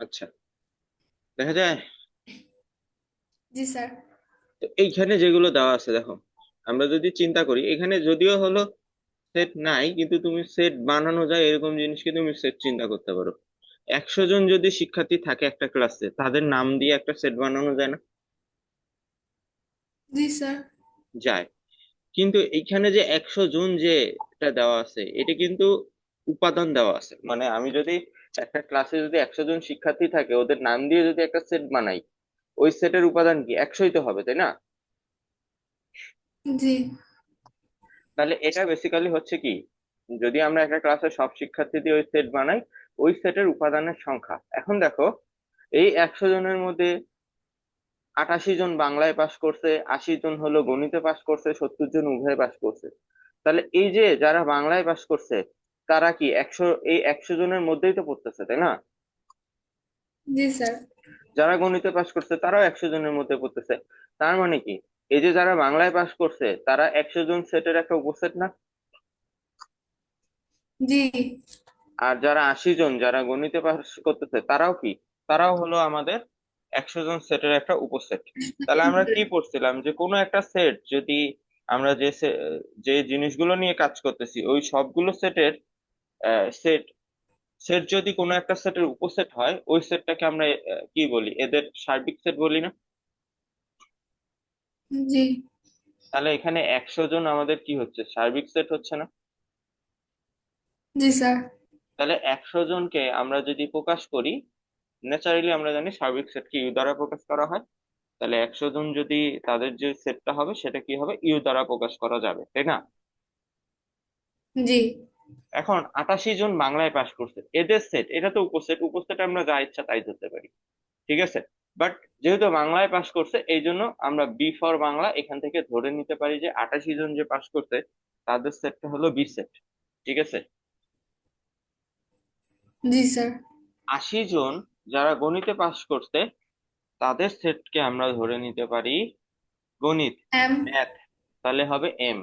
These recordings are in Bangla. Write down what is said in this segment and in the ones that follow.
আচ্ছা, দেখা যায়। জি স্যার। তো এইখানে যেগুলো দেওয়া আছে দেখো, আমরা যদি চিন্তা করি এখানে যদিও হলো সেট নাই, কিন্তু তুমি সেট বানানো যায় এরকম জিনিসকে তুমি সেট চিন্তা করতে পারো। 100 জন যদি শিক্ষার্থী থাকে একটা ক্লাসে, তাদের নাম দিয়ে একটা সেট বানানো যায় না? জি স্যার। যায়। কিন্তু এইখানে যে 100 জন যে এটা দেওয়া আছে, এটা কিন্তু উপাদান দেওয়া আছে। মানে আমি যদি একটা ক্লাসে যদি 100 জন শিক্ষার্থী থাকে, ওদের নাম দিয়ে যদি একটা সেট বানাই, ওই সেটের উপাদান কি 100ই তো হবে, তাই না? জি তাহলে এটা বেসিক্যালি হচ্ছে কি, যদি আমরা একটা ক্লাসের সব শিক্ষার্থী দিয়ে ওই সেট বানাই, ওই সেটের উপাদানের সংখ্যা। এখন দেখো, এই 100 জনের মধ্যে 88 জন বাংলায় পাশ করছে, 80 জন হলো গণিতে পাশ করছে, 70 জন উভয়ে পাশ করছে। তাহলে এই যে যারা বাংলায় পাশ করছে, তারা কি এই 100 জনের মধ্যেই তো পড়তেছে, তাই না? জি স্যার। যারা গণিতে পাশ করছে তারাও 100 জনের মধ্যে পড়তেছে। তার মানে কি, এই যে যারা বাংলায় পাশ করছে তারা 100 জন সেটের একটা উপসেট না? জি আর যারা 80 জন যারা গণিতে পাস করতেছে তারাও কি, তারাও হলো আমাদের 100 জন সেটের একটা উপসেট। তাহলে আমরা কি পড়ছিলাম, যে কোনো একটা সেট যদি আমরা যে জিনিসগুলো নিয়ে কাজ করতেছি ওই সবগুলো সেটের সেট সেট যদি কোনো একটা সেটের উপসেট হয়, ওই সেটটাকে আমরা কি বলি, এদের সার্বিক সেট বলি না? জি তাহলে এখানে 100 জন আমাদের কি হচ্ছে, সার্বিক সেট হচ্ছে না? জি স্যার। তাহলে 100 জনকে আমরা যদি প্রকাশ করি, ন্যাচারালি আমরা জানি সার্বিক সেটকে ইউ দ্বারা প্রকাশ করা হয়। তাহলে 100 জন যদি, তাদের যে সেটটা হবে সেটা কি হবে, ইউ দ্বারা প্রকাশ করা যাবে, তাই না? জি এখন 88 জন বাংলায় পাশ করছে, এদের সেট, এটা তো উপসেট, উপসেট আমরা যা ইচ্ছা তাই ধরতে পারি, ঠিক আছে? বাট যেহেতু বাংলায় পাশ করছে, এই জন্য আমরা বি ফর বাংলা এখান থেকে ধরে নিতে পারি যে 88 জন যে পাশ করছে তাদের সেটটা হলো বি সেট, ঠিক আছে? জি স্যার। 80 জন যারা গণিতে পাশ করছে, তাদের সেটকে আমরা ধরে নিতে পারি গণিত, এম। ম্যাথ, তাহলে হবে এম,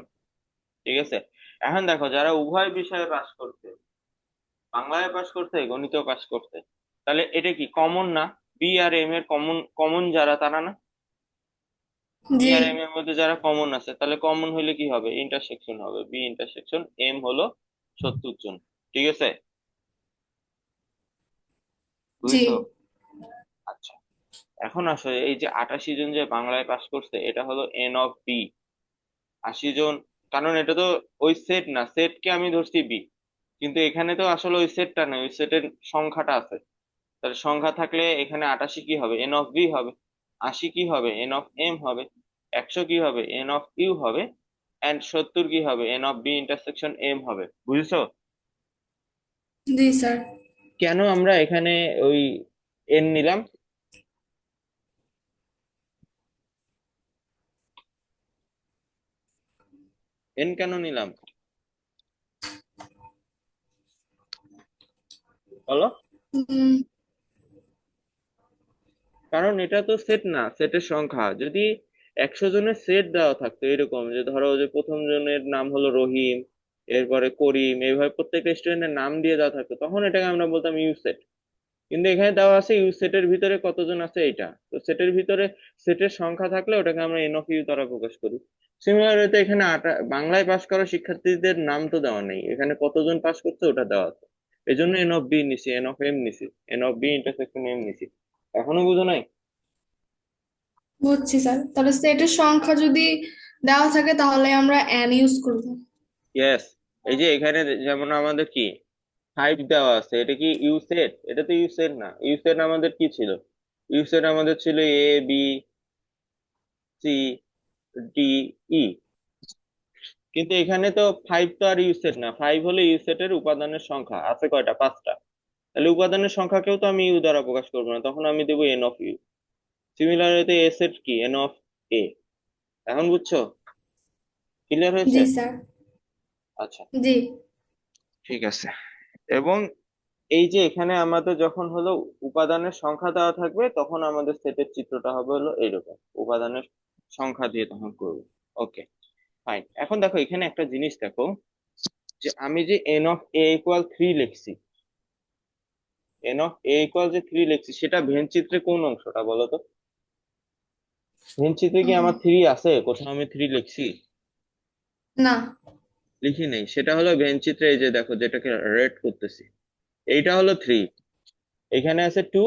ঠিক আছে? এখন দেখো, যারা উভয় বিষয়ে পাশ করছে, বাংলায় পাশ করছে গণিতেও পাশ করছে, তাহলে এটা কি কমন না? বি আর এম এর কমন, কমন যারা তারা না? বি জি আর এম এর মধ্যে যারা কমন আছে, তাহলে কমন হলে কি হবে, ইন্টারসেকশন হবে, বি ইন্টারসেকশন এম হলো 70 জন, ঠিক আছে? জি বুঝছো? আচ্ছা, এখন আসো, এই যে 88 জন যে বাংলায় পাশ করছে, এটা হলো এন অফ বি। 80 জন, কারণ এটা তো ওই সেট না, সেটকে আমি ধরছি বি, কিন্তু এখানে তো আসলে ওই সেটটা নেই, ওই সেটের সংখ্যাটা আছে। তাহলে সংখ্যা থাকলে এখানে 88 কি হবে, এন অফ বি হবে। 80 কি হবে, এন অফ এম হবে। 100 কি হবে, এন অফ ইউ হবে। এন্ড 70 কি হবে, n of B intersection M হবে। বুঝছো? জি স্যার। কেন আমরা এখানে ওই এন নিলাম? এন কেন নিলাম, বলো? উম, কারণ এটা তো সেট না, সেটের সংখ্যা যদি 100 জনের সেট দেওয়া থাকতো, এরকম যে ধরো যে প্রথম জনের নাম হলো রহিম, এরপরে করিম, এইভাবে প্রত্যেকটা স্টুডেন্টের নাম দিয়ে দেওয়া থাকতো, তখন এটাকে আমরা বলতাম ইউ সেট। কিন্তু এখানে দেওয়া আছে ইউ সেটের ভিতরে কতজন আছে এটা, তো সেটের ভিতরে সেটের সংখ্যা থাকলে ওটাকে আমরা এন অফ ইউ দ্বারা প্রকাশ করি। সিমিলার হয়তো এখানে বাংলায় পাশ করা শিক্ষার্থীদের নাম তো দেওয়া নেই, এখানে কতজন পাশ করছে ওটা দেওয়া আছে। এই জন্য এন অফ বি নিছি, এন অফ এম নিছি, n of B intersection M নিছি। এখনো বুঝো নাই? বুঝছি স্যার, তাহলে সেটের সংখ্যা যদি দেওয়া থাকে তাহলে আমরা এন ইউজ করব। ইয়েস। এই যে এখানে যেমন আমাদের কি 5 দেওয়া আছে, এটা কি ইউ সেট? এটা তো ইউ সেট না, ইউ সেট আমাদের কি ছিল, ইউ সেট আমাদের ছিল A B C D E. কিন্তু এখানে তো 5 তো আর ইউ সেট না, 5 হলো ইউ সেটের উপাদানের সংখ্যা, আছে কয়টা, 5টা। তাহলে উপাদানের সংখ্যাকেও তো আমি ইউ দ্বারা প্রকাশ করবো না, তখন আমি দেবো এন অফ ইউ। সিমিলার হতে এ সেট কি, এন অফ এ। এখন বুঝছো? ক্লিয়ার হয়েছে? জি স্যার। আচ্ছা, জি ঠিক আছে। এবং এই যে এখানে আমাদের যখন হলো উপাদানের সংখ্যা দেওয়া থাকবে, তখন আমাদের সেটের চিত্রটা হবে হলো এইরকম, উপাদানের সংখ্যা দিয়ে তখন করবো। ওকে, ফাইন। এখন দেখো এখানে একটা জিনিস দেখো, যে আমি যে এন অফ এ ইকুয়াল 3 লিখছি, এন অফ এ ইকুয়াল যে 3 লিখছি, সেটা ভেন চিত্রে কোন অংশটা বলো তো? ভেন চিত্রে কি উম, আমার 3 আছে? কোথাও আমি 3 লিখছি? না। লিখি নেই। সেটা হলো ভেন চিত্রে, এই যে দেখো যেটাকে রেড করতেছি, এইটা হলো 3। এখানে আছে 2,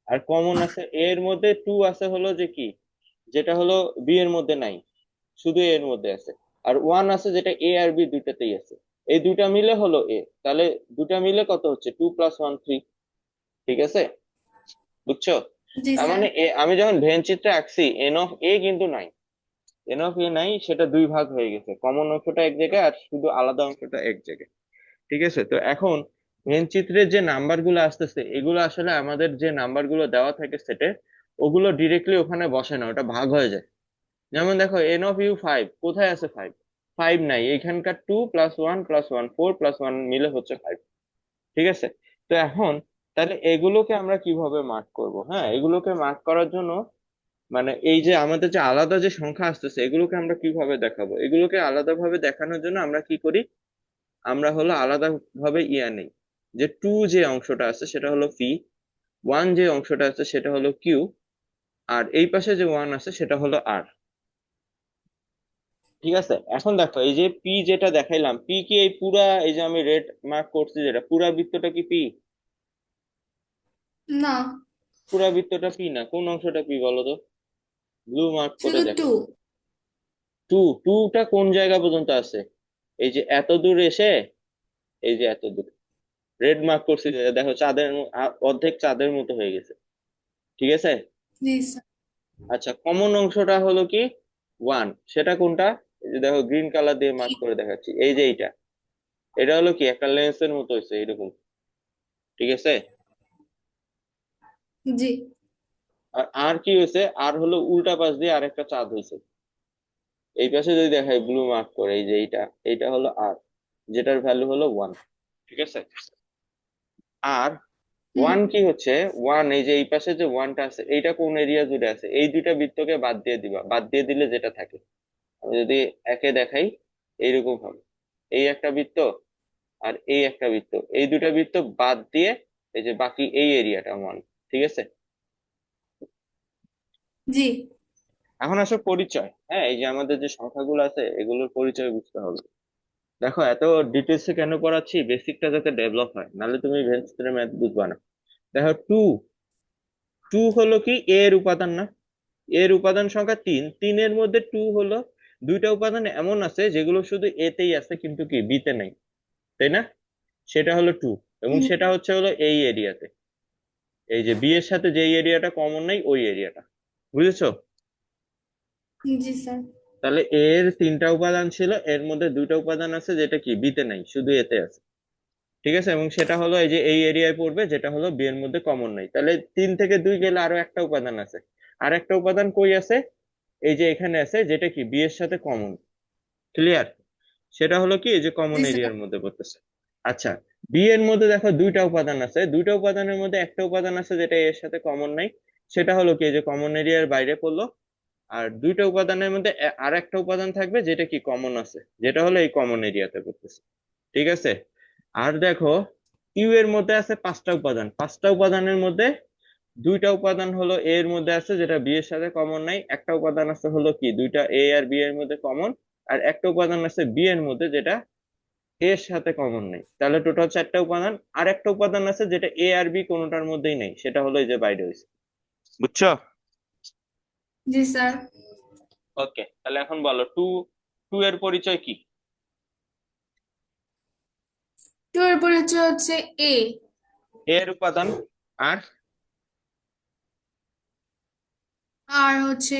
আর কমন আছে এ এর মধ্যে 2 আছে হলো যে কি, যেটা হলো বি এর মধ্যে নাই, শুধু এ এর মধ্যে আছে। আর 1 আছে যেটা এ আর বি দুইটাতেই আছে। এই দুইটা মিলে হলো এ। তাহলে দুটা মিলে কত হচ্ছে? 2 + 1 3। ঠিক আছে, বুঝছো? জি তার স্যার। মানে আমি যখন ভেন চিত্রে আঁকছি, এন অফ এ কিন্তু নাই। এন অফ এ নাই, সেটা দুই ভাগ হয়ে গেছে, কমন অংশটা এক জায়গায় আর শুধু আলাদা অংশটা এক জায়গায়। ঠিক আছে, তো এখন মেন চিত্রের যে নাম্বার গুলো আসতেছে, এগুলো আসলে আমাদের যে নাম্বার গুলো দেওয়া থাকে সেটে, ওগুলো ডিরেক্টলি ওখানে বসে না, ওটা ভাগ হয়ে যায়। যেমন দেখো এন অফ ইউ 5, কোথায় আছে 5? 5 নাই, এখানকার 2 + 1 + 1 4 + 1 মিলে হচ্ছে 5। ঠিক আছে, তো এখন তাহলে এগুলোকে আমরা কিভাবে মার্ক করব? হ্যাঁ, এগুলোকে মার্ক করার জন্য মানে এই যে আমাদের যে আলাদা যে সংখ্যা আসতেছে, এগুলোকে আমরা কিভাবে দেখাবো? এগুলোকে আলাদাভাবে দেখানোর জন্য আমরা কি করি, আমরা হলো আলাদা ভাবে নেই। যে 2 যে অংশটা আছে সেটা হলো পি, 1 যে অংশটা আছে সেটা হলো কিউ, আর এই পাশে যে 1 আছে সেটা হলো আর। ঠিক আছে, এখন দেখো এই যে পি যেটা দেখাইলাম, পি কি এই পুরা, এই যে আমি রেড মার্ক করছি যেটা, পুরা বৃত্তটা কি পি? না, পুরা বৃত্তটা পি না, কোন অংশটা পি বলো তো? ব্লু মার্ক করে শুধু দেখো। 2। 2টা কোন জায়গা পর্যন্ত আছে? এই যে এত দূর এসে, এই যে এত দূর রেড মার্ক করছি যে, দেখো চাঁদের অর্ধেক চাঁদের মতো হয়ে গেছে। ঠিক আছে, জি স্যার। আচ্ছা কমন অংশটা হলো কি 1, সেটা কোনটা? এই যে দেখো গ্রিন কালার দিয়ে মার্ক করে দেখাচ্ছি, এই যে এইটা, এটা হলো কি একটা লেন্সের মতো হয়েছে এরকম। ঠিক আছে, জি। আর কি হয়েছে? আর হলো উল্টা পাশ দিয়ে আরেকটা চাঁদ হয়েছে। এই পাশে যদি দেখাই ব্লু মার্ক করে, এই যে এইটা, এইটা হলো আর, যেটার ভ্যালু হলো 1। ঠিক আছে, আর হুম। 1 কি হচ্ছে, 1 এই যে এই পাশে যে 1টা আছে, এইটা কোন এরিয়া জুড়ে আছে? এই দুইটা বৃত্তকে বাদ দিয়ে দিবা, বাদ দিয়ে দিলে যেটা থাকে, আমি যদি একে দেখাই, এইরকম হবে। এই একটা বৃত্ত আর এই একটা বৃত্ত, এই দুটা বৃত্ত বাদ দিয়ে এই যে বাকি এই এরিয়াটা 1। ঠিক আছে, জি এখন আসো পরিচয়। হ্যাঁ, এই যে আমাদের যে সংখ্যাগুলো আছে এগুলোর পরিচয় বুঝতে হবে। দেখো এত ডিটেলসে কেন পড়াচ্ছি, বেসিকটা যাতে ডেভেলপ হয়, নাহলে তুমি ভেন্সিটের ম্যাথ বুঝবা না। দেখো টু, টু হলো কি এর উপাদান না? এর উপাদান সংখ্যা 3, 3-এর মধ্যে 2 হলো, দুইটা উপাদান এমন আছে যেগুলো শুধু এতেই আছে কিন্তু কি বিতে নাই, তাই না? সেটা হলো 2, এবং হুম, সেটা হচ্ছে হলো এই এরিয়াতে, এই যে বি এর সাথে যে এরিয়াটা কমন নাই ওই এরিয়াটা। বুঝেছো? জি স্যার। তাহলে এর 3টা উপাদান ছিল, এর মধ্যে দুইটা উপাদান আছে যেটা কি বিতে নাই, শুধু এতে আছে। ঠিক আছে, এবং সেটা হলো এই যে এই এরিয়ায় পড়বে, যেটা হলো বি এর মধ্যে কমন নাই। তাহলে 3 থেকে 2 গেলে আরো একটা উপাদান আছে। আর একটা উপাদান কই আছে? এই যে এখানে আছে, যেটা কি বি এর সাথে কমন। ক্লিয়ার? সেটা হলো কি এই যে কমন জি স্যার। এরিয়ার মধ্যে পড়তেছে। আচ্ছা, বি এর মধ্যে দেখো দুইটা উপাদান আছে, দুইটা উপাদানের মধ্যে একটা উপাদান আছে যেটা এর সাথে কমন নাই, সেটা হলো কি এই যে কমন এরিয়ার বাইরে পড়লো। আর দুইটা উপাদানের মধ্যে আর একটা উপাদান থাকবে যেটা কি কমন আছে, যেটা হলো এই কমন এরিয়াতে পড়তেছে। ঠিক আছে, আর দেখো ইউ এর মধ্যে আছে 5টা উপাদান, 5টা উপাদানের মধ্যে দুইটা উপাদান হলো এ এর মধ্যে আছে যেটা বি এর সাথে কমন নাই, একটা উপাদান আছে হলো কি দুইটা এ আর বি এর মধ্যে কমন, আর একটা উপাদান আছে বি এর মধ্যে যেটা এর সাথে কমন নেই। তাহলে টোটাল 4টা উপাদান। আর একটা উপাদান আছে যেটা এ আর বি কোনোটার মধ্যেই নেই, সেটা হলো এই যে বাইরে হয়েছে। বুঝছো? জি স্যার। ওকে, তাহলে এখন বলো টু, টু এর পরিচয় কি? 2 এর পরিচয় হচ্ছে এ। এর উপাদান, আর আর হচ্ছে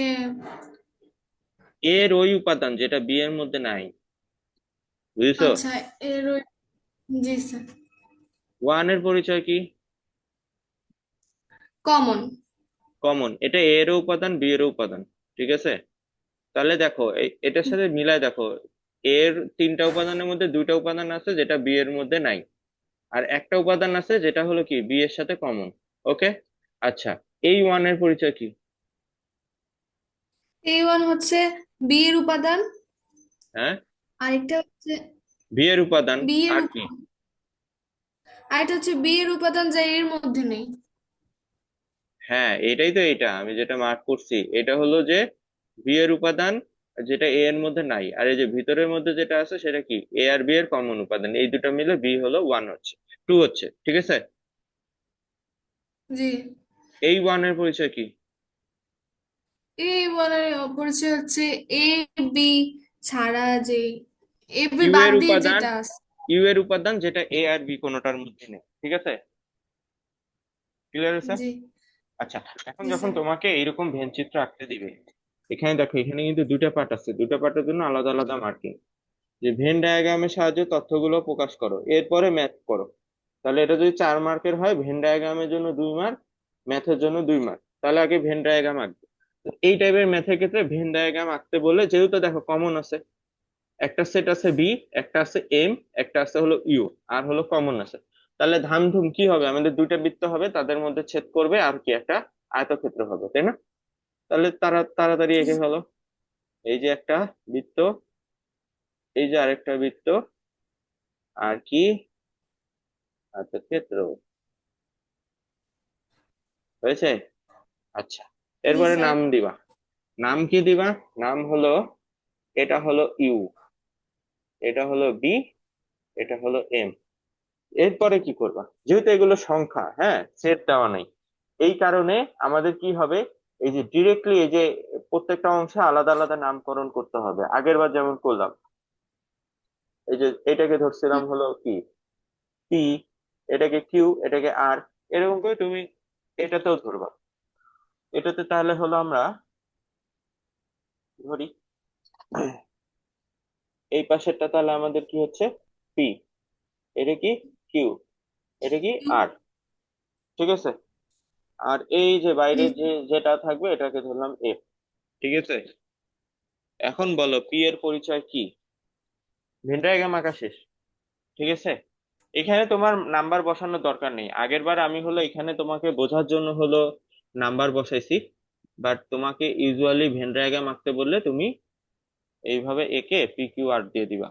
এর ওই উপাদান যেটা বি এর মধ্যে নাই। বুঝছো? আচ্ছা এর জি স্যার। 1 এর পরিচয় কি? কমন। কমন, এটা এ এর উপাদান বি এর উপাদান। ঠিক আছে, তাহলে দেখো এটার সাথে মিলায় দেখো, এর 3টা উপাদানের মধ্যে দুইটা উপাদান আছে যেটা বি এর মধ্যে নাই, আর একটা উপাদান আছে যেটা হলো কি বি এর সাথে কমন। ওকে, আচ্ছা, এই 1 এর পরিচয় কি? A1 হচ্ছে বি এর উপাদান। হ্যাঁ, আরেকটা হচ্ছে বি এর উপাদান, বি এর আর কি? উপাদান আর এটা হচ্ছে বি এর উপাদান যা এর মধ্যে নেই। হ্যাঁ, এটাই তো, এটা আমি যেটা মার্ক করছি এটা হলো যে বি এর উপাদান যেটা এ এর মধ্যে নাই, আর এই যে ভিতরের মধ্যে যেটা আছে সেটা কি এ আর বি এর কমন উপাদান, এই দুটো মিলে বি হলো ওয়ান হচ্ছে, টু হচ্ছে, ঠিক আছে। জি। এই ওয়ান এর পরিচয় কি? এই বলার পরিচয় হচ্ছে এ বি ছাড়া যে এ বি ইউ বাদ এর দিয়ে উপাদান, যেটা আছে। ইউ এর উপাদান যেটা এ আর বি কোনোটার মধ্যে নেই, ঠিক আছে, ক্লিয়ার আছে। জি। আচ্ছা, এখন জি যখন স্যার। তোমাকে এইরকম ভেনচিত্র আঁকতে দিবে, এখানে দেখো এখানে কিন্তু দুইটা পার্ট আছে, দুটো পার্টের জন্য আলাদা আলাদা মার্কিং। যে ভেন ডায়াগ্রামের সাহায্যে তথ্যগুলো প্রকাশ করো, এরপরে ম্যাথ করো। তাহলে এটা যদি 4 মার্কের হয়, ভেন ডায়াগ্রামের জন্য 2 মার্ক, ম্যাথের জন্য 2 মার্ক। তাহলে আগে ভেন ডায়াগ্রাম আঁকবে। তো এই টাইপের ম্যাথের ক্ষেত্রে ভেন ডায়াগ্রাম আঁকতে বলে, যেহেতু দেখো কমন আছে, একটা সেট আছে বি, একটা আছে এম, একটা আছে হলো ইউ, আর হলো কমন আছে। তাহলে ধামধুম কি হবে, আমাদের দুইটা বৃত্ত হবে, তাদের মধ্যে ছেদ করবে, আর কি একটা আয়তক্ষেত্র হবে, তাই না? তাহলে তাড়াতাড়ি এঁকে ফেলো। এই যে একটা বৃত্ত, এই যে আরেকটা বৃত্ত, আর কি আয়তক্ষেত্র, হয়েছে। আচ্ছা, জি এরপরে স্যার। নাম দিবা। নাম কি দিবা? নাম হলো, এটা হলো ইউ, এটা হলো বি, এটা হলো এম। এরপরে কি করবা, যেহেতু এগুলো সংখ্যা, হ্যাঁ, সেট দেওয়া নাই, এই কারণে আমাদের কি হবে, এই যে ডিরেক্টলি এই যে প্রত্যেকটা অংশে আলাদা আলাদা নামকরণ করতে হবে, আগের বার যেমন করলাম। এই যে এটাকে ধরছিলাম হলো কি পি, এটাকে কিউ, এটাকে আর, এরকম করে তুমি এটাতেও ধরবা। এটাতে তাহলে হলো আমরা ধরি, এই পাশেরটা তাহলে আমাদের কি হচ্ছে পি, এটা কি কিউ, এটা কি আর, ঠিক আছে। আর এই যে বাইরে জি। যে যেটা থাকবে এটাকে ধরলাম এফ, ঠিক আছে। এখন বলো পি এর পরিচয় কি? ভেন ডায়াগ্রাম আঁকা শেষ, ঠিক আছে। এখানে তোমার নাম্বার বসানোর দরকার নেই, আগের বার আমি হলো এখানে তোমাকে বোঝার জন্য হলো নাম্বার বসাইছি। বাট তোমাকে ইউজুয়ালি ভেন ডায়াগ্রাম আঁকতে বললে তুমি এইভাবে একে পি কিউ আর দিয়ে দিবা,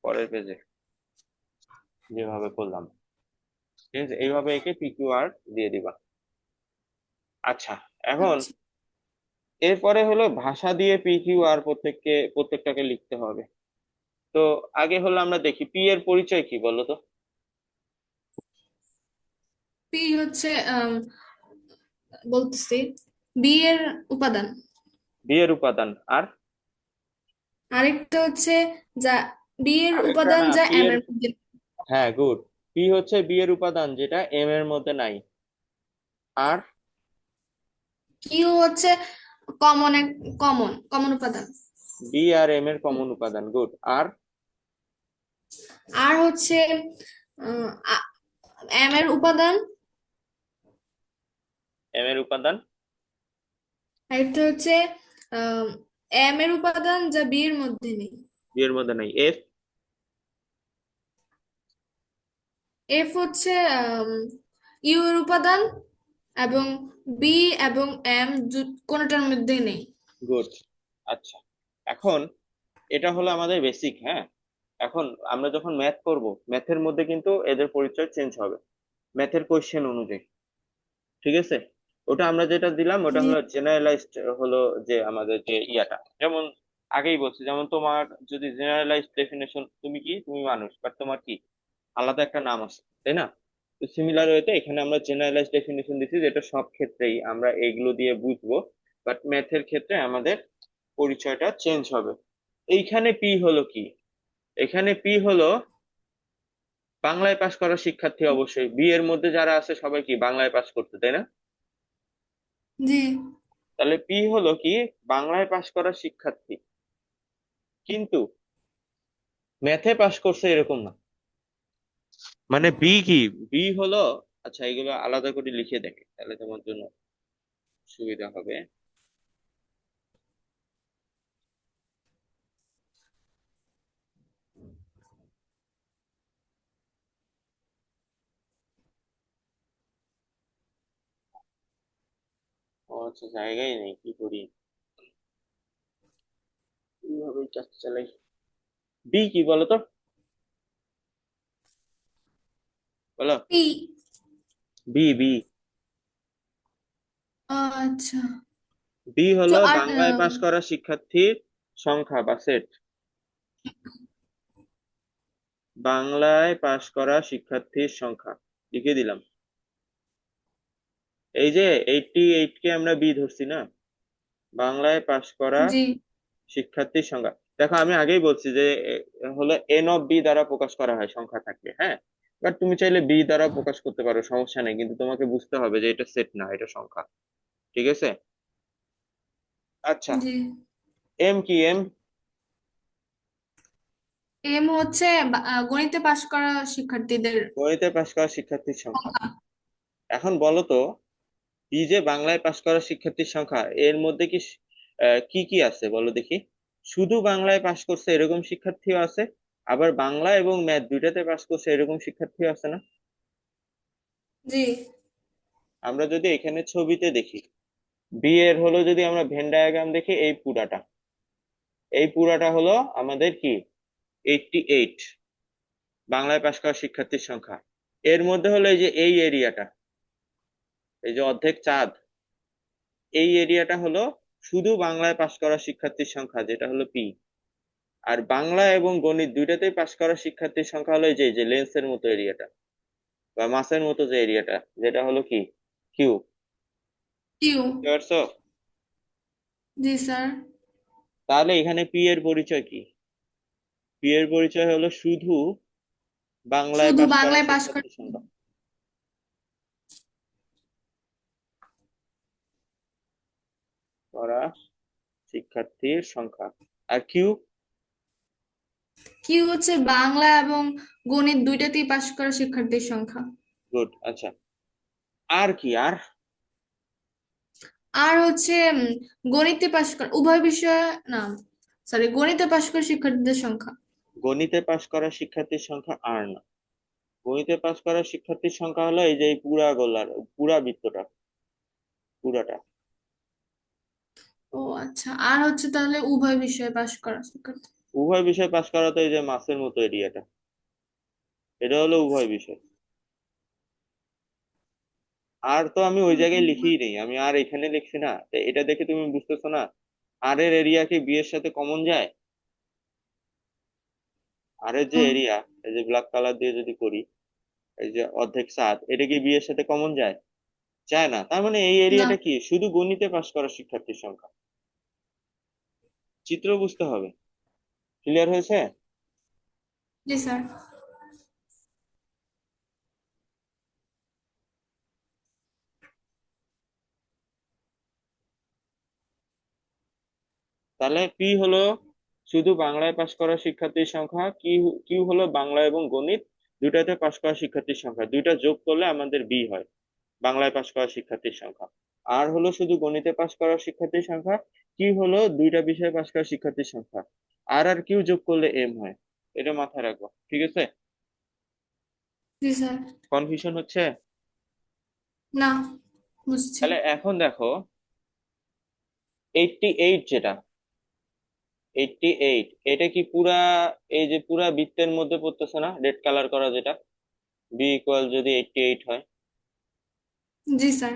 পরের পেজে যেভাবে করলাম, ঠিক আছে, এইভাবে একে পি কিউ আর দিয়ে দিবা। আচ্ছা, এখন আচ্ছা। এরপরে হলো ভাষা দিয়ে পি কিউ আর প্রত্যেকটাকে লিখতে হবে। তো আগে হলো আমরা দেখি পি এর পরিচয় কি বলো তো। পি হচ্ছে বলতেছি বি এর উপাদান। বি এর উপাদান, আর আরেকটা হচ্ছে যা বি এর আরেকটা উপাদান না, যা পি এম এর, এর মধ্যে। হ্যাঁ গুড, পি হচ্ছে বি এর উপাদান যেটা এম এর মধ্যে নাই। আর কিউ হচ্ছে কমন এক কমন কমন উপাদান। বি আর এম এর কমন উপাদান, গুড। আর আর হচ্ছে এম এর উপাদান। এম এর উপাদান, আরেকটা হচ্ছে এম এর উপাদান যা বি এর মধ্যে নেই। বি এর মধ্যে নাই, এফ। এফ হচ্ছে ইউ এর উপাদান এবং বি এবং এম কোনোটার মধ্যেই নেই। গুড। আচ্ছা, এখন এটা হলো আমাদের বেসিক, হ্যাঁ। এখন আমরা যখন ম্যাথ করব, ম্যাথের মধ্যে কিন্তু এদের পরিচয় চেঞ্জ হবে ম্যাথের কোশ্চেন অনুযায়ী, ঠিক আছে। ওটা আমরা যেটা দিলাম ওটা জি। হলো জেনারেলাইজড, হলো যে আমাদের যে ইয়াটা, যেমন আগেই বলছি, যেমন তোমার যদি জেনারেলাইজড ডেফিনেশন, তুমি কি, তুমি মানুষ, বাট তোমার কি আলাদা একটা নাম আছে, তাই না? তো সিমিলার ওয়েতে এখানে আমরা জেনারেলাইজড ডেফিনেশন দিচ্ছি, যেটা সব ক্ষেত্রেই আমরা এগুলো দিয়ে বুঝবো, বাট ম্যাথের ক্ষেত্রে আমাদের পরিচয়টা চেঞ্জ হবে। এইখানে পি হলো কি? এখানে পি হলো বাংলায় পাশ করা শিক্ষার্থী, অবশ্যই বি এর মধ্যে যারা আছে সবাই কি বাংলায় পাশ করতে, তাই না? জি। তাহলে পি হলো কি বাংলায় পাশ করা শিক্ষার্থী, কিন্তু ম্যাথে পাশ করছে এরকম না। মানে বি কি, বি হলো, আচ্ছা এগুলো আলাদা করে লিখে দেখে তাহলে তোমার জন্য সুবিধা হবে। ও আচ্ছা, জায়গায় নেই, কি করি, কিভাবে চালাই। বি কি বলতো? বলো। পি। B B. আচ্ছা। বি তো হলো আর বাংলায় পাশ করা শিক্ষার্থীর সংখ্যা বা সেট। বাংলায় পাশ করা শিক্ষার্থীর সংখ্যা লিখে দিলাম। এই যে 88 কে আমরা বি ধরছি না, বাংলায় পাশ করা জি শিক্ষার্থীর সংখ্যা। দেখো আমি আগেই বলছি যে হলো এন অফ বি দ্বারা প্রকাশ করা হয় সংখ্যা থাকলে, হ্যাঁ। বাট তুমি চাইলে বি দ্বারা প্রকাশ করতে পারো, সমস্যা নেই, কিন্তু তোমাকে বুঝতে হবে যে এটা সেট না, এটা সংখ্যা। ঠিক আছে। আচ্ছা, জি। এম কি? এম এম হচ্ছে গণিতে পাশ করা শিক্ষার্থীদের গণিতে পাশ করা শিক্ষার্থীর সংখ্যা। সংখ্যা। এখন বলো তো, এই যে বাংলায় পাশ করা শিক্ষার্থীর সংখ্যা, এর মধ্যে কি কি কি আছে বলো দেখি। শুধু বাংলায় পাশ করছে এরকম শিক্ষার্থীও আছে, আবার বাংলা এবং ম্যাথ দুইটাতে পাশ করছে এরকম শিক্ষার্থীও আছে না? জি আমরা যদি এখানে ছবিতে দেখি, বি এর হলো যদি আমরা ভেন ডায়াগ্রাম দেখি, এই পুরাটা হলো আমাদের কি 88 বাংলায় পাশ করা শিক্ষার্থীর সংখ্যা। এর মধ্যে হলো এই যে এই এরিয়াটা, এই যে অর্ধেক চাঁদ, এই এরিয়াটা হলো শুধু বাংলায় পাশ করা শিক্ষার্থীর সংখ্যা, যেটা হলো পি। আর বাংলা এবং গণিত দুইটাতেই পাশ করা শিক্ষার্থীর সংখ্যা হলো এই যে লেন্সের মতো এরিয়াটা বা মাসের মতো যে এরিয়াটা, যেটা হলো কি কিউ। কিউ। বুঝতে পারছো? জি স্যার। তাহলে এখানে পি এর পরিচয় কি? পি এর পরিচয় হলো শুধু বাংলায় শুধু পাশ করা বাংলায় পাশ করে। শিক্ষার্থীর সংখ্যা। করা শিক্ষার্থীর সংখ্যা। আর কিউ? কিউ হচ্ছে বাংলা এবং গণিত দুইটাতেই পাশ করা শিক্ষার্থীর সংখ্যা। গুড। আচ্ছা, আর কি? আর আর হচ্ছে গণিতে পাশ করা উভয় বিষয়ে, না সরি, গণিতে পাশ করা শিক্ষার্থীদের সংখ্যা। গণিতে পাশ করা শিক্ষার্থীর সংখ্যা আর না। গণিতে পাশ করা শিক্ষার্থীর সংখ্যা হলো এই যে এই পুরা গোলার পুরা বৃত্তটা, পুরাটা। ও আচ্ছা, আর হচ্ছে তাহলে উভয় বিষয়ে পাশ করা শিক্ষার্থী। উভয় বিষয় পাশ করা তো এই যে মাসের মতো এরিয়াটা, এটা হলো উভয় বিষয়। আর তো আমি ওই জায়গায় লিখেই নেই, আমি আর এখানে লিখছি না, তো এটা দেখে তুমি বুঝতেছো না আর এর এরিয়া কি বি এর সাথে কমন যায়? আর এর যে হুম, এরিয়া, এই যে ব্ল্যাক কালার দিয়ে যদি করি, এই যে অর্ধেক সাত, এটা কি বি এর সাথে কমন যায়? যায় না। তার মানে এই না। এরিয়াটা কি শুধু গণিতে পাশ করা শিক্ষার্থীর সংখ্যা। চিত্র বুঝতে হবে। ক্লিয়ার হয়েছে? জি স্যার। তাহলে পি হলো শুধু বাংলায় পাশ করা শিক্ষার্থীর সংখ্যা, কিউ হলো বাংলা এবং গণিত দুইটাতে পাশ করা শিক্ষার্থীর সংখ্যা, দুইটা যোগ করলে আমাদের বি হয়, বাংলায় পাশ করা শিক্ষার্থীর সংখ্যা। আর হলো শুধু গণিতে পাশ করা শিক্ষার্থীর সংখ্যা, কি হলো দুইটা বিষয়ে পাশ করা শিক্ষার্থীর সংখ্যা। আর কিউ যোগ করলে এম হয়। এটা মাথায় রাখবো, ঠিক আছে? জি স্যার। কনফিউশন হচ্ছে? না, বুঝছি। তাহলে এখন দেখো, 88 যেটা, 88 এটা কি পুরা এই যে পুরা বৃত্তের মধ্যে পড়তেছে না, রেড কালার করা যেটা, বি ইকুয়াল যদি 88 হয়। জি স্যার।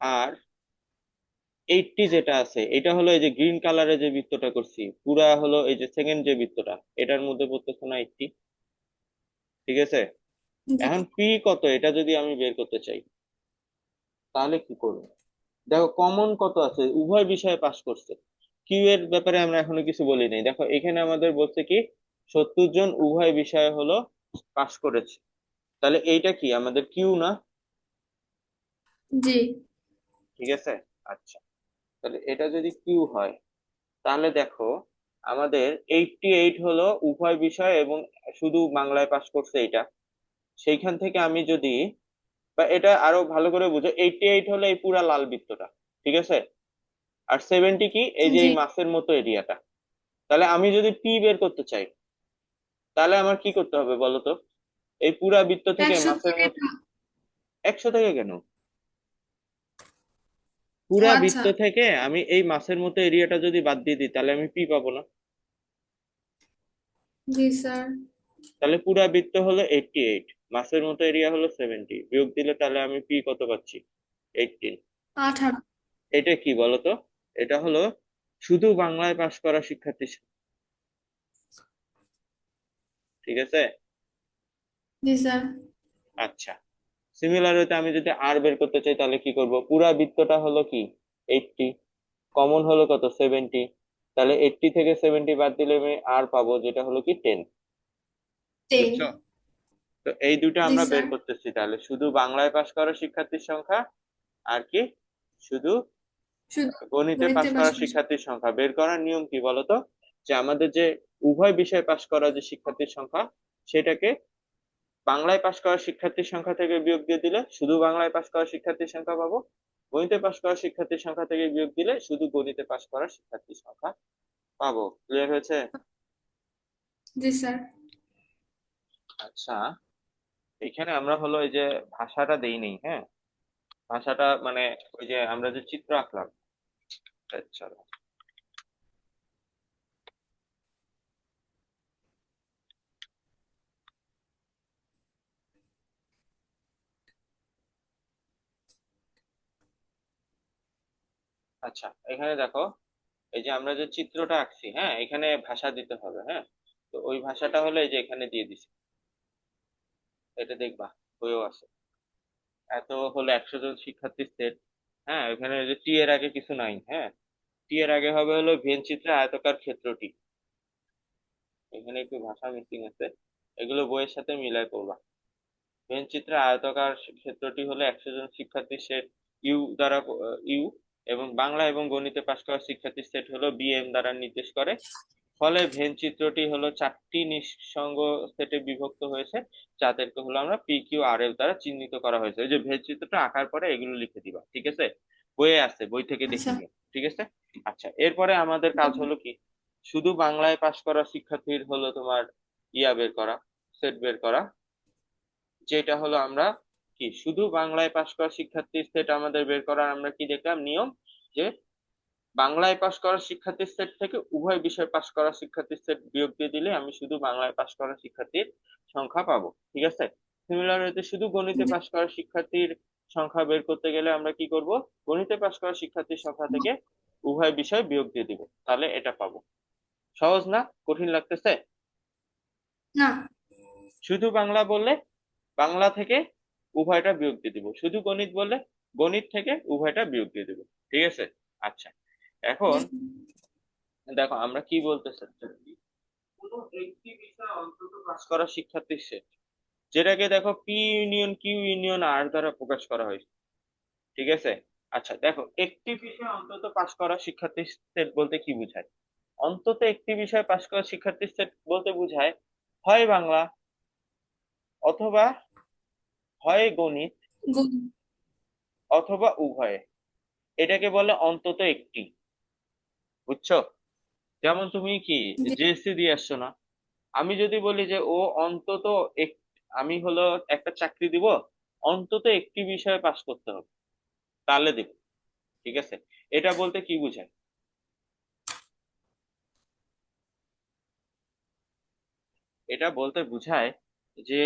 আর 80 যেটা আছে এটা হলো এই যে গ্রিন কালারে যে বৃত্তটা করছি, পুরা হলো এই যে সেকেন্ড যে বৃত্তটা, এটার মধ্যে পড়তেছে না 80। ঠিক আছে। জি। এখন পি কত এটা যদি আমি বের করতে চাই, তাহলে কি করবো? দেখো কমন কত আছে, উভয় বিষয়ে পাশ করছে। কিউ এর ব্যাপারে আমরা এখনো কিছু বলি নাই, দেখো এখানে আমাদের বলছে কি 70 জন উভয় বিষয়ে হলো পাশ করেছে। তাহলে এইটা কি আমাদের কিউ না? জি। ঠিক আছে। আচ্ছা, তাহলে এটা যদি কিউ হয়, তাহলে দেখো আমাদের 88 হলো উভয় বিষয় এবং শুধু বাংলায় পাশ করছে এটা। সেইখান থেকে আমি যদি, বা এটা আরো ভালো করে বুঝো, 88 হলো এই পুরা লাল বৃত্তটা, ঠিক আছে। আর 70 কি এই যে জি। এই মাসের মতো এরিয়াটা। তাহলে আমি যদি পি বের করতে চাই, তাহলে আমার কি করতে হবে বলো তো? এই পুরা বৃত্ত থেকে 100 মাসের থেকে মতো। 100 থেকে কেন? ও পুরা আচ্ছা। বৃত্ত থেকে আমি এই মাসের মতো এরিয়াটা যদি বাদ দিয়ে দিই, তাহলে আমি পি পাবো না। জি স্যার। তাহলে পুরা বৃত্ত হলো 88। মাসের মতো এরিয়া হলো 70, বিয়োগ দিলে তাহলে আমি পি কত পাচ্ছি? 18। 18। এটা কি বলতো? এটা হলো শুধু বাংলায় পাশ করা শিক্ষার্থী ঠিক আছে। জি স্যার। আচ্ছা, সিমিলার হতে আমি যদি আর বের করতে চাই তাহলে কি করব? পুরা বৃত্তটা হলো কি 80, কমন হলো কত 70, তাহলে 80 থেকে 70 বাদ দিলে আমি আর পাবো যেটা হলো কি 10। 10। বুঝছো? তো এই দুটো জি আমরা বের স্যার। করতেছি, তাহলে শুধু বাংলায় পাশ করা শিক্ষার্থীর সংখ্যা আর কি শুধু শুধু গণিতে গণিতে পাশ পাশ করা করছে। শিক্ষার্থীর সংখ্যা বের করার নিয়ম কি বলতো? যে আমাদের যে উভয় বিষয়ে পাশ করা যে শিক্ষার্থীর সংখ্যা, সেটাকে বাংলায় পাশ করা শিক্ষার্থীর সংখ্যা থেকে বিয়োগ দিয়ে দিলে শুধু বাংলায় পাশ করা শিক্ষার্থীর সংখ্যা পাবো, গণিতে পাশ করা শিক্ষার্থীর সংখ্যা থেকে বিয়োগ দিলে শুধু গণিতে পাশ করা শিক্ষার্থীর সংখ্যা পাবো। ক্লিয়ার হয়েছে? জি স্যার। আচ্ছা, এখানে আমরা হলো এই যে ভাষাটা দেইনি, হ্যাঁ, ভাষাটা মানে ওই যে আমরা যে চিত্র আঁকলাম। আচ্ছা, আচ্ছা এখানে দেখো, এই যে আমরা যে চিত্রটা আঁকছি, হ্যাঁ, এখানে ভাষা দিতে হবে, হ্যাঁ। তো ওই ভাষাটা হলো এই যে এখানে দিয়ে দিছি, এটা দেখবা বইও আছে। এত হলো 100 জন শিক্ষার্থীর সেট, হ্যাঁ, এখানে যে টি এর আগে কিছু নাই, হ্যাঁ, টি এর আগে হবে হলো ভেন চিত্রে আয়তাকার ক্ষেত্রটি। এখানে একটু ভাষা মিসিং আছে, এগুলো বইয়ের সাথে মিলাই করবা। ভেন চিত্রে আয়তাকার ক্ষেত্রটি হলো 100 জন শিক্ষার্থীর সেট ইউ দ্বারা ইউ, এবং বাংলা এবং গণিতে পাশ করা শিক্ষার্থীর সেট হলো বিএম দ্বারা নির্দেশ করে। ফলে ভেন চিত্রটি হলো 4টি নিঃসঙ্গ সেটে বিভক্ত হয়েছে, যাদেরকে হলো আমরা পি কিউ আর এল দ্বারা চিহ্নিত করা হয়েছে। এই যে ভেন চিত্রটা আঁকার পরে এগুলো লিখে দিবা, ঠিক আছে? বইয়ে আছে, বই থেকে দেখে আচ্ছা। নিও, ঠিক আছে। আচ্ছা, এরপরে আমাদের কাজ হলো কি, শুধু বাংলায় পাশ করা শিক্ষার্থীর হলো তোমার ইয়া বের করা, সেট বের করা। যেটা হলো আমরা কি শুধু বাংলায় পাশ করা শিক্ষার্থীর সেট আমাদের বের করার আমরা কি দেখলাম নিয়ম, যে বাংলায় পাশ করা শিক্ষার্থীর সেট থেকে উভয় বিষয় পাশ করা শিক্ষার্থীর সেট বিয়োগ দিয়ে দিলে আমি শুধু বাংলায় পাশ করা শিক্ষার্থীর সংখ্যা পাবো, ঠিক আছে। সিমিলার হতে শুধু গণিতে জি। পাশ করা শিক্ষার্থীর সংখ্যা বের করতে গেলে আমরা কি করব? গণিতে পাশ করা শিক্ষার্থীর সংখ্যা থেকে উভয় বিষয় বিয়োগ দিয়ে দিব, তাহলে এটা পাবো। সহজ না? কঠিন লাগতেছে? না। শুধু বাংলা বললে বাংলা থেকে উভয়টা বিয়োগ দিয়ে দিব, শুধু গণিত বললে গণিত থেকে উভয়টা বিয়োগ দিয়ে দিব, ঠিক আছে। আচ্ছা, জি এখন স্যার। দেখো আমরা কি বলতে চাচ্ছি, কোনো একটি বিষয় অন্তত পাস করা শিক্ষার্থীর সেট, যেটাকে দেখো পি ইউনিয়ন কিউ ইউনিয়ন আর দ্বারা প্রকাশ করা হয়েছে, ঠিক আছে। আচ্ছা দেখো, একটি বিষয় অন্তত পাস করা শিক্ষার্থীর সেট বলতে কি বোঝায়? অন্তত একটি বিষয় পাস করা শিক্ষার্থীর সেট বলতে বোঝায় হয় বাংলা, অথবা হয় গণিত, গণিত। অথবা উভয়ে। এটাকে বলে অন্তত একটি। বুঝছো? যেমন তুমি কি জি। জিএসসি দিয়ে আসছো না, আমি যদি বলি যে ও অন্তত এক, আমি হলো একটা চাকরি দিব, অন্তত একটি বিষয়ে পাশ করতে হবে, তাহলে দিব, ঠিক আছে। এটা বলতে কি বোঝায়? এটা বলতে বোঝায় যে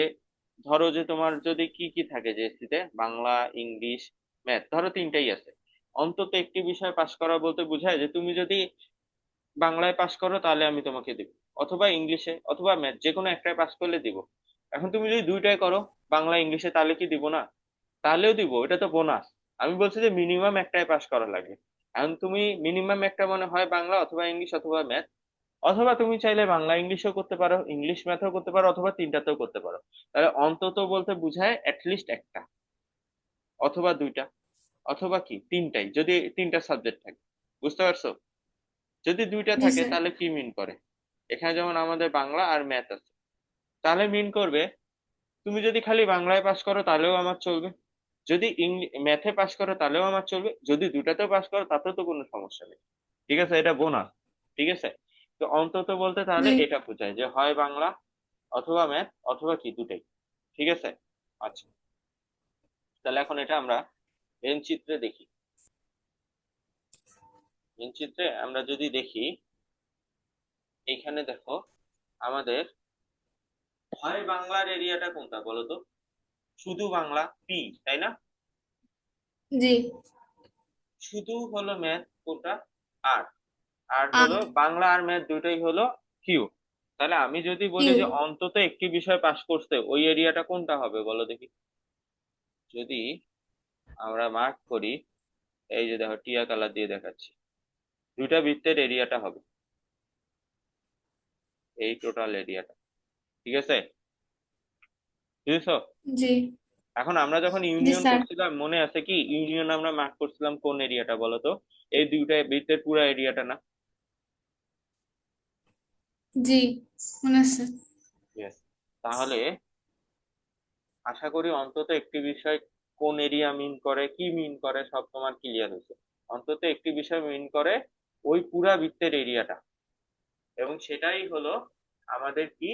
ধরো যে তোমার যদি কি কি থাকে জিএসসিতে, বাংলা, ইংলিশ, ম্যাথ, ধরো তিনটাই আছে, অন্তত একটি বিষয় পাশ করা বলতে বোঝায় যে তুমি যদি বাংলায় পাশ করো তাহলে আমি তোমাকে দিব, অথবা ইংলিশে অথবা ম্যাথ যে কোনো একটাই পাশ করলে দিব। এখন তুমি যদি দুইটাই করো, বাংলা ইংলিশে, তাহলে কি দিব না? তাহলেও দিব, এটা তো বোনাস। আমি বলছি যে মিনিমাম একটাই পাশ করা লাগে। এখন তুমি মিনিমাম একটা মনে হয় বাংলা অথবা ইংলিশ অথবা ম্যাথ, অথবা তুমি চাইলে বাংলা ইংলিশও করতে পারো, ইংলিশ ম্যাথও করতে পারো, অথবা তিনটাতেও করতে পারো। তাহলে অন্তত বলতে বোঝায় লিস্ট একটা, অথবা দুইটা, অথবা কি তিনটাই, যদি তিনটা সাবজেক্ট থাকে। বুঝতে পারছো? যদি দুইটা জি থাকে স্যার। তাহলে কি মিন করে? এখানে যেমন আমাদের বাংলা আর ম্যাথ আছে, তাহলে মিন করবে তুমি যদি খালি বাংলায় পাশ করো তাহলেও আমার চলবে, যদি ম্যাথে পাশ করো তাহলেও আমার চলবে, যদি দুটাতেও পাশ করো তাতেও তো কোনো সমস্যা নেই, ঠিক আছে, এটা বোনাস, ঠিক আছে। তো অন্তত বলতে তাহলে জি। এটা বোঝায় যে হয় বাংলা অথবা ম্যাথ অথবা কি দুটাই, ঠিক আছে। আচ্ছা, তাহলে এখন এটা আমরা ভেন চিত্রে দেখি। ভেন চিত্রে আমরা যদি দেখি, এইখানে দেখো আমাদের হয় বাংলার এরিয়াটা কোনটা বলো তো? শুধু বাংলা পি, তাই না? জি। শুধু হলো ম্যাথ কোনটা? আর। আর আর হলো বাংলা আর ম্যাথ দুটোই হলো কিউ। তাহলে আমি যদি বলি কিউ। যে অন্তত একটি বিষয় পাশ করতে, ওই এরিয়াটা কোনটা হবে বলো দেখি। যদি আমরা মার্ক করি, এই যে দেখো টিয়া কালার দিয়ে দেখাচ্ছি, দুইটা বৃত্তের এরিয়াটা হবে এই টোটাল এরিয়াটা। ঠিক আছে, বুঝেছো? জি। এখন আমরা যখন জি ইউনিয়ন স্যার। করছিলাম, মনে আছে কি ইউনিয়ন আমরা মার্ক করছিলাম কোন এরিয়াটা বলো তো? এই দুইটা বৃত্তের পুরো এরিয়াটা না? জি, মনে আছে। Yes. তাহলে আশা করি অন্তত একটি বিষয় কোন এরিয়া মিন করে, কি মিন করে, সব তোমার ক্লিয়ার হয়েছে। অন্তত একটি বিষয় মিন করে ওই পুরা বৃত্তের এরিয়াটা, এবং সেটাই হলো আমাদের কি,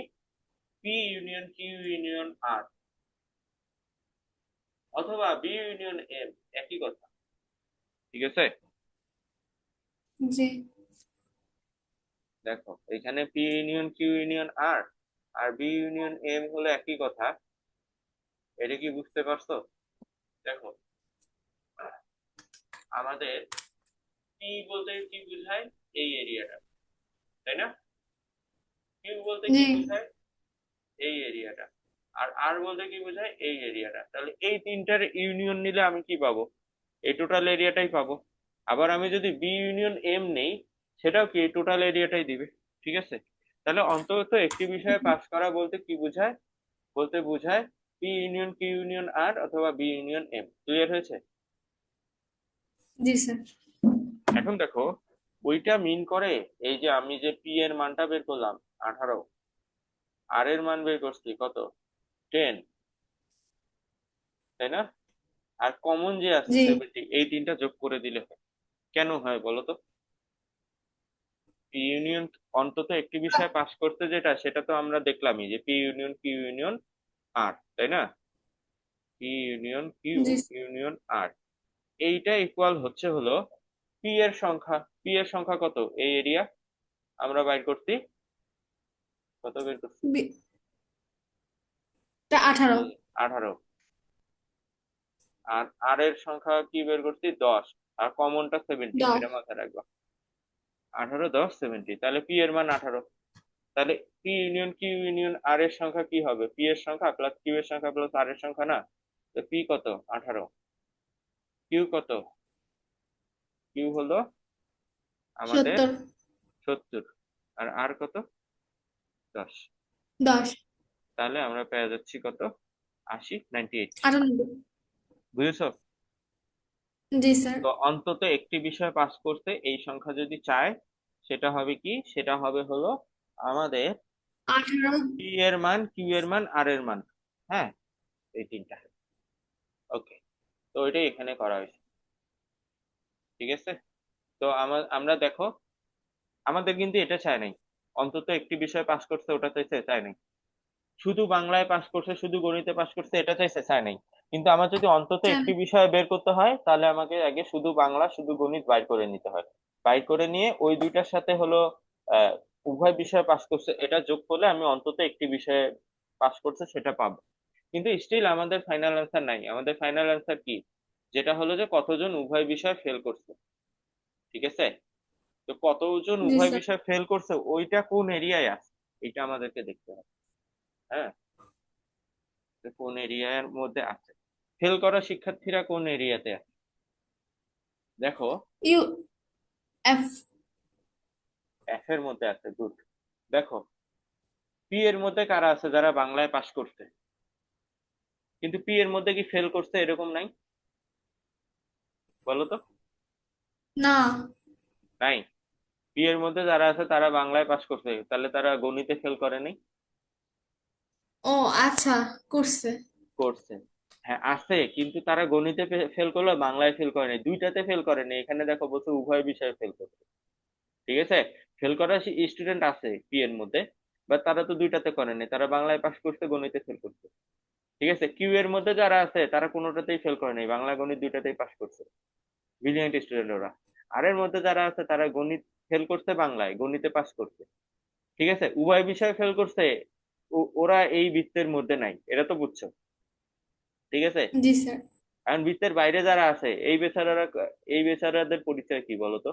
পি ইউনিয়ন কিউ ইউনিয়ন আর, অথবা বি ইউনিয়ন এম, একই কথা। ঠিক আছে, জি। দেখো এখানে পি ইউনিয়ন কিউ ইউনিয়ন আর, আর বি ইউনিয়ন এম হলো একই কথা। এটা কি বুঝতে পারছো? দেখো আমাদের পি বলতে কি বোঝায়, এই এরিয়াটা, তাই না? কিউ বলতে জি। কি বোঝায়, এই এরিয়াটা। আর আর বলতে কি বোঝায়, এই এরিয়াটা। তাহলে এই তিনটার ইউনিয়ন নিলে আমি কি পাবো? এই টোটাল এরিয়াটাই পাবো। আবার আমি যদি বি ইউনিয়ন এম নেই, সেটাও কি এই টোটাল এরিয়াটাই দিবে। ঠিক আছে, তাহলে অন্তত একটি বিষয়ে পাস করা বলতে কি বোঝায়, বলতে বোঝায় পি ইউনিয়ন কিউ ইউনিয়ন আর অথবা বি ইউনিয়ন এম। ক্লিয়ার হয়েছে? জি স্যার। এখন দেখো, ওইটা মিন করে, এই যে আমি যে পি এর মানটা বের করলাম 18, আর এর মান বের করছি কত, 10, তাই না? আর কমন যে আছে জি। 70, এই তিনটা যোগ করে দিলে হয়। কেন হয় বলো তো? পি ইউনিয়ন অন্তত একটি বিষয় পাস করতে যেটা, সেটা তো আমরা দেখলামই যে P union Q union R, তাই না? পি ইউনিয়ন কিউ জি। ইউনিয়ন আর, এইটা ইকুয়াল হচ্ছে হলো পি এর সংখ্যা। পি এর সংখ্যা কত এই এরিয়া, আমরা বাইর করছি, কত বের করছি? টা 18। 18। আর আর এর সংখ্যা কি বের করছি, 10। আর কমনটা 70, 10। এটা মাথায় রাখবা। 18 10 70, তাহলে পি এর মান 18। তাহলে পি ইউনিয়ন কিউ ইউনিয়ন আর এর সংখ্যা কি হবে, পি এর সংখ্যা প্লাস কিউ এর সংখ্যা প্লাস আর এর সংখ্যা না? তো পি কত, 18, কিউ কত, কিউ হলো আমাদের 70। 70, আর আর কত, 10। 10। তাহলে আমরা পেয়ে যাচ্ছি কত, 80, 98। 98। বুঝেছো? জি স্যার। তো অন্তত একটি বিষয় পাস করতে এই সংখ্যা যদি চায়, সেটা হবে কি, সেটা হবে হলো আমাদের 18। পি এর মান কিউ এর মান আর এর মান, হ্যাঁ, এই তিনটা। ওকে, তো এটাই এখানে করা হয়েছে। ঠিক আছে, তো আমরা দেখো, আমাদের কিন্তু এটা চাই নাই, অন্তত একটি বিষয় পাস করছে ওটা চাইছে, চাই নাই। শুধু বাংলায় পাস করছে, শুধু গণিতে পাস করছে, এটা চাইছে, চাই নাই। কিন্তু আমার যদি অন্তত স্যার। একটি বিষয় বের করতে হয়, তাহলে আমাকে আগে শুধু বাংলা শুধু গণিত বাইর করে নিতে হয়। বাইর করে নিয়ে ওই দুইটার সাথে হলো আহ উভয় বিষয় পাস করছে এটা যোগ করলে আমি অন্তত একটি বিষয়ে পাস করছে সেটা পাবো। কিন্তু স্টিল আমাদের ফাইনাল অ্যান্সার নাই। আমাদের ফাইনাল অ্যান্সার কি, যেটা হলো যে কতজন উভয় বিষয় ফেল করছে। ঠিক আছে, তো কতজন জি উভয় স্যার। বিষয় ফেল করছে ওইটা কোন এরিয়ায় আছে, এটা আমাদেরকে দেখতে হবে। হ্যাঁ, তো কোন এরিয়ার মধ্যে আছে, ফেল করা শিক্ষার্থীরা কোন এরিয়াতে আছে, দেখো। U F. এফ এর মধ্যে আছে, গুড। দেখো পি এর মধ্যে কারা আছে যারা বাংলায় পাশ করছে, কিন্তু পি এর মধ্যে কি ফেল করছে এরকম নাই, বলো তো? না। নাই। পি এর মধ্যে যারা আছে তারা বাংলায় পাশ করছে, তাহলে তারা গণিতে ফেল করেনি? ও আচ্ছা, করছে। করছে। হ্যাঁ আছে, কিন্তু তারা গণিতে ফেল করলো, বাংলায় ফেল করেনি, দুইটাতে ফেল করেনি। এখানে দেখো বলছে উভয় বিষয়ে ফেল করছে। ঠিক আছে, ফেল করা স্টুডেন্ট আছে পি এর মধ্যে, বাট তারা তো দুইটাতে করেনি, তারা বাংলায় পাশ করছে, গণিতে ফেল করছে। ঠিক আছে, কিউ এর মধ্যে যারা আছে তারা কোনোটাতেই ফেল করেনি, বাংলা গণিত দুইটাতেই পাশ করছে, ব্রিলিয়ান্ট স্টুডেন্ট ওরা। আর এর মধ্যে যারা আছে তারা গণিত ফেল করছে, বাংলায় গণিতে পাশ করছে। ঠিক আছে, উভয় বিষয়ে ফেল করছে, ওরা এই বৃত্তের মধ্যে নাই, এটা তো বুঝছো? ঠিক আছে। জি স্যার। এখন বৃত্তের বাইরে যারা আছে এই বেচারারা, এই বেচারাদের পরিচয় কি বলতো?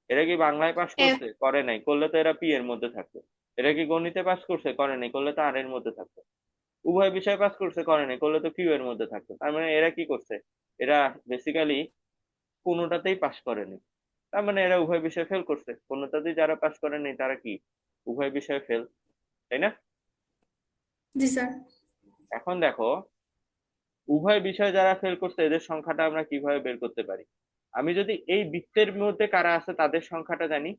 এরা কি বাংলায় পাশ এফ। করছে? করে নাই, করলে তো এরা পি এর মধ্যে থাকতো। এরা কি গণিতে পাশ করছে? করে নাই, করলে তো আর এর মধ্যে থাকতো। উভয় বিষয় পাস করছে? করে নাই, করলে তো কিউ এর মধ্যে থাকতো। তার মানে এরা কি করছে? এরা বেসিক্যালি কোনোটাতেই পাস করেনি। তার মানে এরা উভয় বিষয় ফেল করছে। কোনোটাতেই যারা পাস করেনি তারা কি উভয় বিষয় ফেল, তাই না? জি স্যার। এখন দেখো, উভয় বিষয় যারা ফেল করছে এদের সংখ্যাটা আমরা কিভাবে বের করতে পারি? আমি যদি এই বৃত্তের মধ্যে কারা আছে তাদের সংখ্যাটা জানি,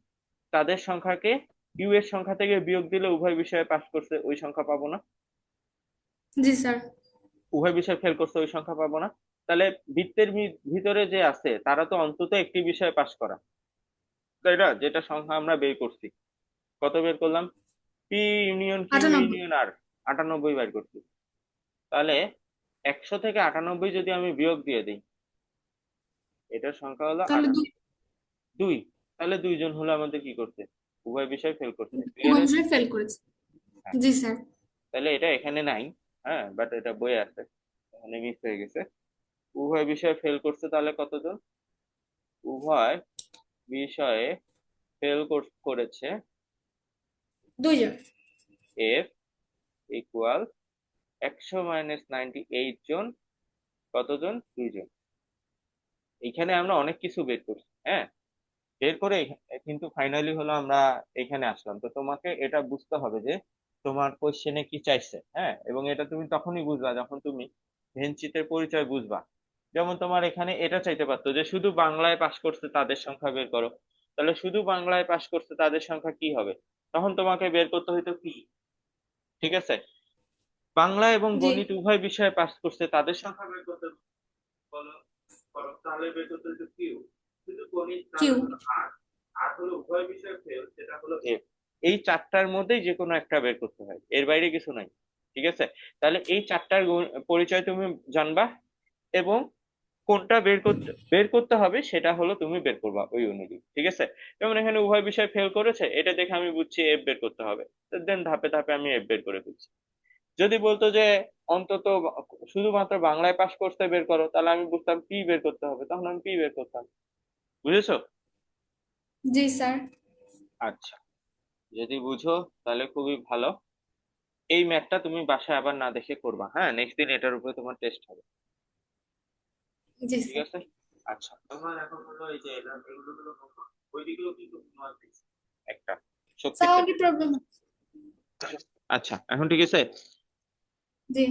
তাদের সংখ্যাকে কিউ এর সংখ্যা থেকে বিয়োগ দিলে উভয় বিষয়ে পাস করছে ওই সংখ্যা পাবো না? জি স্যার। উভয় বিষয় ফেল করছে ওই সংখ্যা পাবো না? তাহলে বৃত্তের ভিতরে যে আছে তারা তো অন্তত একটি বিষয়ে পাস করা, তাই না? যেটা সংখ্যা আমরা বের করছি, কত বের করলাম? P union Q 98। Union R, 98 বের করছি। তাহলে 100 থেকে 98 যদি আমি বিয়োগ দিয়ে দিই, এটার সংখ্যা হলো তাহলে 98। দুই। তাহলে দুইজন হলো আমাদের কি করছে? উভয় বিষয় ফেল করছে। ক্লিয়ার হয়েছে? অবশ্যই ফেল করেছে। হ্যাঁ। জি স্যার। তাহলে এটা এখানে নাই, হ্যাঁ, বাট এটা বইয়ে আছে, এখানে মিস হয়ে গেছে। উভয় বিষয় ফেল করছে তাহলে কতজন? উভয় বিষয়ে ফেল করেছে দুইজন। এফ ইকুয়াল 100 - 98 জন। কতজন? দুইজন। এইখানে আমরা অনেক কিছু বের করছি, হ্যাঁ। বের করে কিন্তু ফাইনালি হলো আমরা এখানে আসলাম। তো তোমাকে এটা বুঝতে হবে যে তোমার কোশ্চেনে কি চাইছে, হ্যাঁ, এবং এটা তুমি তখনই বুঝবা যখন তুমি ভেনচিতের পরিচয় বুঝবা। যেমন তোমার এখানে এটা চাইতে পারতো যে শুধু বাংলায় পাশ করছে তাদের সংখ্যা বের করো। তাহলে শুধু বাংলায় পাশ করছে তাদের সংখ্যা কি হবে? তখন তোমাকে বের করতে হইতো কি? ঠিক আছে। বাংলা এবং জি। গণিত উভয় বিষয়ে পাস করছে তাদের সংখ্যা বের করতে বলো, করো। তাহলে বের করতে হচ্ছে কিউ। শুধু গণিত কিউ। তাহলে হলো আর, আর হলো উভয় বিষয়ে ফেল সেটা হলো এফ। এই চারটার মধ্যেই যে কোনো একটা বের করতে হয়, এর বাইরে কিছু নাই। ঠিক আছে। তাহলে এই চারটার পরিচয় তুমি জানবা, এবং কোনটা বের করতে হবে সেটা হলো তুমি বের করবা ওই অনুযায়ী। ঠিক আছে। যেমন এখানে উভয় বিষয় ফেল করেছে, এটা দেখে আমি বুঝছি এফ বের করতে হবে। দেন ধাপে ধাপে আমি এফ বের করে ফেলছি। যদি বলতো যে অন্তত শুধুমাত্র বাংলায় পাশ করতে বের করো, তাহলে আমি বুঝতাম পি বের করতে হবে, তখন আমি পি বের করতাম। বুঝেছো? জি স্যার। আচ্ছা, যদি বুঝো তাহলে খুবই ভালো। এই ম্যাথটা তুমি বাসায় আবার না দেখে করবা, হ্যাঁ, নেক্সট দিন এটার উপরে তোমার টেস্ট হবে। জি ঠিক স্যার। আছে। আচ্ছা, তোমার এখন হলো এই যে এগুলো হলো homework। ওইদিকেও কিন্তু homework দিচ্ছি একটা, শক্তি স্যার আমার সেট। কি প্রবলেম? আচ্ছা, এখন ঠিক আছে। জি।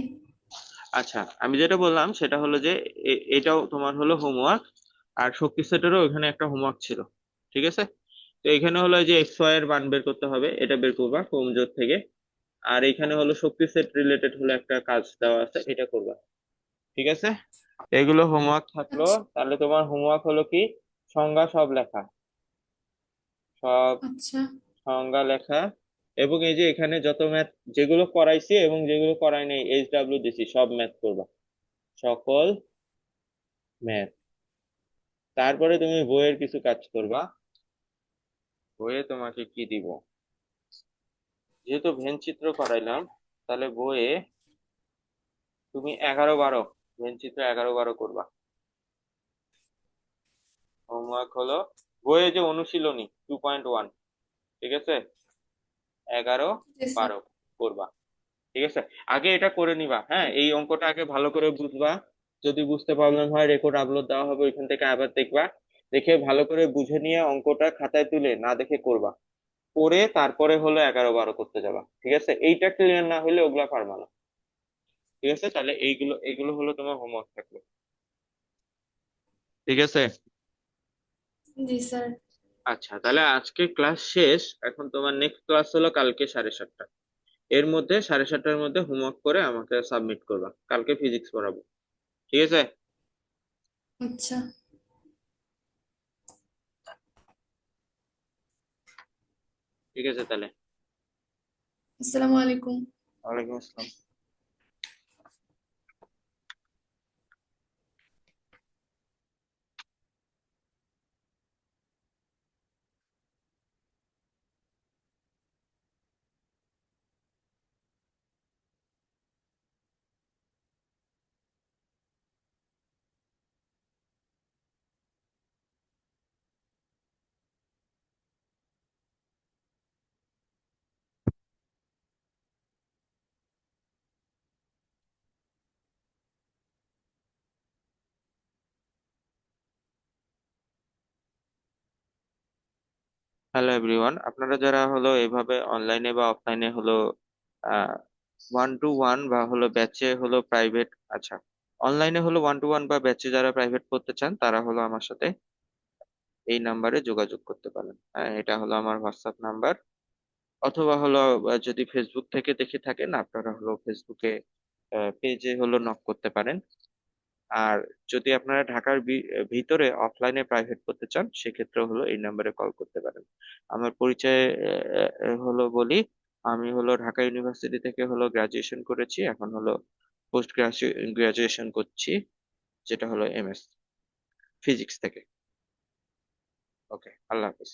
আচ্ছা, আমি যেটা বললাম সেটা হলো যে এটাও তোমার হলো হোমওয়ার্ক, আর শক্তি সেটেরও ওখানে একটা হোমওয়ার্ক ছিল। ঠিক আছে। তো এখানে হলো যে এক্স ওয়াই এর মান বের করতে হবে, এটা বের করবা ক্রমজোট থেকে। আর এখানে হলো শক্তি সেট রিলেটেড হলো একটা কাজ দেওয়া আছে, এটা করবা। ঠিক আছে। এগুলো হোমওয়ার্ক থাকলো। আচ্ছা। তাহলে তোমার হোমওয়ার্ক হলো কি? সংজ্ঞা সব লেখা, সব আচ্ছা। সংজ্ঞা লেখা। এবং এই যে এখানে যত ম্যাথ যেগুলো করাইছি এবং যেগুলো করাই নাই HW দিছি, সব ম্যাথ করবা, সকল ম্যাথ। তারপরে তুমি বইয়ের কিছু কাজ করবা। বইয়ে তোমাকে কি দিব? যেহেতু ভেন চিত্র করাইলাম, তাহলে বইয়ে তুমি 11 12 ভেন চিত্র 11 12 করবা। হোমওয়ার্ক হলো বইয়ে যে অনুশীলনী 2.1, ঠিক আছে, 11 জি স্যার। 12 করবা। ঠিক আছে। আগে এটা করে নিবা, হ্যাঁ, এই অঙ্কটা আগে ভালো করে বুঝবা। যদি বুঝতে প্রবলেম হয় রেকর্ড আপলোড দেওয়া হবে, ওইখান থেকে আবার দেখবা। দেখে ভালো করে বুঝে নিয়ে অঙ্কটা খাতায় তুলে না দেখে করবা। করে তারপরে হলো 11 12 করতে যাবা। ঠিক আছে। এইটা ক্লিয়ার না হলে ওগুলা পারবা না। ঠিক আছে। তাহলে এইগুলো এগুলো হলো তোমার হোমওয়ার্ক থাকলো। ঠিক আছে। জি স্যার। আচ্ছা, তাহলে আজকে ক্লাস শেষ। এখন তোমার নেক্সট ক্লাস হলো কালকে 7:30। এর মধ্যে 7:30টার মধ্যে হোমওয়ার্ক করে আমাকে সাবমিট করবা, কালকে ফিজিক্স পড়াবো। ঠিক আছে। আচ্ছা। ঠিক আছে তাহলে। আসসালামু আলাইকুম। ওয়ালাইকুম আসসালাম। হ্যালো এভরিওয়ান, আপনারা যারা হলো এভাবে অনলাইনে বা অফলাইনে হলো ওয়ান টু ওয়ান বা হলো ব্যাচে হলো প্রাইভেট, আচ্ছা, অনলাইনে হলো ওয়ান টু ওয়ান বা ব্যাচে যারা প্রাইভেট করতে চান তারা হলো আমার সাথে এই নাম্বারে যোগাযোগ করতে পারেন। এটা হলো আমার হোয়াটসঅ্যাপ নাম্বার। অথবা হলো যদি ফেসবুক থেকে দেখে থাকেন আপনারা হলো ফেসবুকে পেজে হলো নক করতে পারেন। আর যদি আপনারা ঢাকার ভিতরে অফলাইনে প্রাইভেট করতে চান সেক্ষেত্রে হলো এই নাম্বারে কল করতে পারেন। আমার পরিচয় হলো বলি, আমি হলো ঢাকা ইউনিভার্সিটি থেকে হলো গ্রাজুয়েশন করেছি, এখন হলো পোস্ট গ্রাজুয়েশন করছি, যেটা হলো এমএস ফিজিক্স থেকে। ওকে, আল্লাহ হাফিজ।